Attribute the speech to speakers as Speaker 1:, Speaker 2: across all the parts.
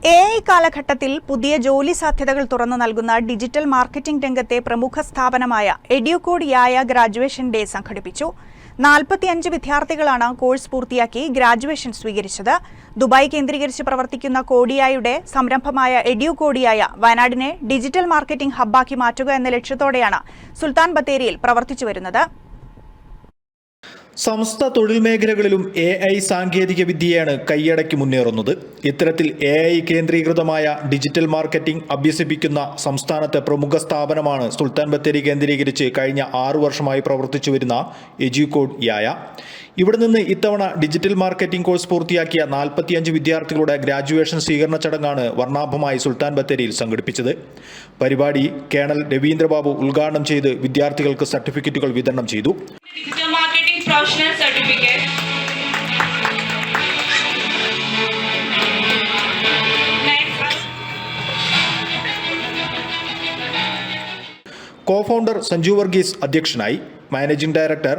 Speaker 1: AI കാലഘട്ടത്തിൽ പുതിയ ജോലി സാധ്യതകൾ തുറന്നു നൽകുന്ന ഡിജിറ്റൽ മാർക്കറ്റിംഗ് രംഗത്തെ പ്രമുഖ സ്ഥാപനമായ എഡ്യൂകോഡ് യായ ഗ്രാജുവേഷൻ ഡേ സംഘടിപ്പിച്ചു. 45 വിദ്യാർത്ഥികളാണ് കോഴ്സ് പൂർത്തിയാക്കി ഗ്രാജുവേഷൻ സ്വീകരിച്ചത്. ദുബായ് കേന്ദ്രീകരിച്ച് പ്രവർത്തിക്കുന്ന കോഡിയായുടെ സംരംഭമായ എഡ്യൂകോഡ് യായ വയനാടിനെ ഡിജിറ്റൽ മാർക്കറ്റിംഗ് ഹബ്ബാക്കി മാറ്റുക എന്ന ലക്ഷ്യത്തോടെയാണ് സുൽത്താൻ ബത്തേരിയിൽ പ്രവർത്തിച്ചുവരുന്നത്.
Speaker 2: സമസ്ത തൊഴിൽ മേഖലകളിലും AI സാങ്കേതിക വിദ്യയാണ് കൈയടക്കി മുന്നേറുന്നത്. ഇത്തരത്തിൽ AI കേന്ദ്രീകൃതമായ ഡിജിറ്റൽ മാർക്കറ്റിംഗ് അഭ്യസിപ്പിക്കുന്ന സംസ്ഥാനത്തെ പ്രമുഖ സ്ഥാപനമാണ് സുൽത്താൻ ബത്തേരി കേന്ദ്രീകരിച്ച് കഴിഞ്ഞ 6 വർഷമായി പ്രവർത്തിച്ചു വരുന്ന എഡ്യൂകോഡ് യായ. ഇവിടെ നിന്ന് ഇത്തവണ ഡിജിറ്റൽ മാർക്കറ്റിംഗ് കോഴ്സ് പൂർത്തിയാക്കിയ 45 വിദ്യാർത്ഥികളുടെ ഗ്രാജുവേഷൻ സ്വീകരണ ചടങ്ങാണ് വർണ്ണാഭമായി സുൽത്താൻ ബത്തേരിയിൽ സംഘടിപ്പിച്ചത്. പരിപാടി കേണൽ രവീന്ദ്രബാബു ഉദ്ഘാടനം ചെയ്ത് വിദ്യാർത്ഥികൾക്ക് സർട്ടിഫിക്കറ്റുകൾ വിതരണം ചെയ്തു.
Speaker 3: Professional certificate.
Speaker 2: കോ-ഫൗണ്ടർ സഞ്ജു വർഗീസ് അധ്യക്ഷനായി. മാനേജിംഗ് ഡയറക്ടർ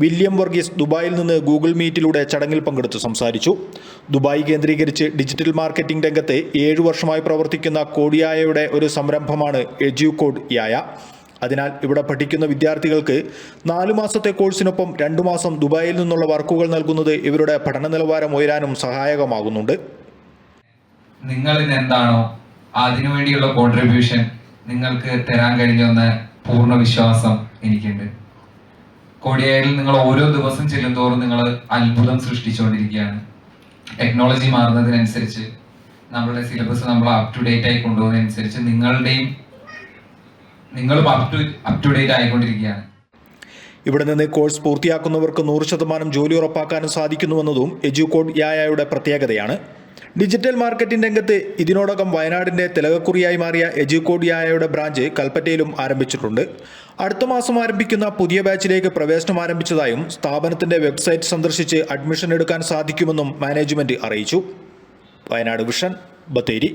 Speaker 2: വില്യം വർഗീസ് ദുബായിൽ നിന്ന് ഗൂഗിൾ മീറ്റിലൂടെ ചടങ്ങിൽ പങ്കെടുത്ത് സംസാരിച്ചു. ദുബായ് കേന്ദ്രീകരിച്ച് ഡിജിറ്റൽ മാർക്കറ്റിംഗ് രംഗത്തെ 7 വർഷമായി പ്രവർത്തിക്കുന്ന കോഡിയായയുടെ ഒരു സംരംഭമാണ് എഡ്യൂകോഡ് യായ. അതിനാൽ ഇവിടെ പഠിക്കുന്ന വിദ്യാർത്ഥികൾക്ക് 4 മാസത്തെ കോഴ്സിനൊപ്പം 2 മാസം ദുബായിൽ നിന്നുള്ള വർക്കുകൾ നൽകുന്നത് ഇവരുടെ പഠന നിലവാരം ഉയരാനും സഹായകമാകുന്നുണ്ട്.
Speaker 4: നിങ്ങളിന്ന് എന്താണോ അതിനുവേണ്ടിയുള്ള കോൺട്രിബ്യൂഷൻ നിങ്ങൾക്ക് തരാൻ കഴിഞ്ഞെന്ന പൂർണ്ണ വിശ്വാസം എനിക്കുണ്ട്. കോഡിയായിൽ നിങ്ങൾ ഓരോ ദിവസം ചെല്ലുന്തോറും നിങ്ങൾ അത്ഭുതം സൃഷ്ടിച്ചുകൊണ്ടിരിക്കുകയാണ്. ടെക്നോളജി മാറുന്നതിനനുസരിച്ച് നമ്മളുടെ സിലബസ് നമ്മൾ അപ് ടു ഡേറ്റ് ആയി കൊണ്ടുപോകുന്നതനുസരിച്ച് നിങ്ങളും അപ് ടു ഡേറ്റ് ആയിക്കൊണ്ടിരിക്കുകയാണ്.
Speaker 2: ഇവിടെ നിന്ന് കോഴ്സ് പൂർത്തിയാക്കുന്നവർക്ക് 100% ജോലി ഉറപ്പാക്കാനും സാധിക്കുന്നുവെന്നതും എഡ്യൂകോഡ് യായയുടെ പ്രത്യേകതയാണ്. ഡിജിറ്റൽ മാർക്കറ്റിംഗ് രംഗത്ത് ഇതിനോടകം വയനാടിന്റെ തിലകക്കുറിയായി മാറിയ എഡ്യൂകോഡ് യായയുടെ ബ്രാഞ്ച് കൽപ്പറ്റയിലും ആരംഭിച്ചിട്ടുണ്ട്. അടുത്ത മാസം ആരംഭിക്കുന്ന പുതിയ ബാച്ചിലേക്ക് പ്രവേശനം ആരംഭിച്ചതായും സ്ഥാപനത്തിന്റെ വെബ്സൈറ്റ് സന്ദർശിച്ച് അഡ്മിഷൻ എടുക്കാൻ സാധിക്കുമെന്നും മാനേജ്മെന്റ് അറിയിച്ചു. വയനാട് വിഷൻ, ബത്തേരി.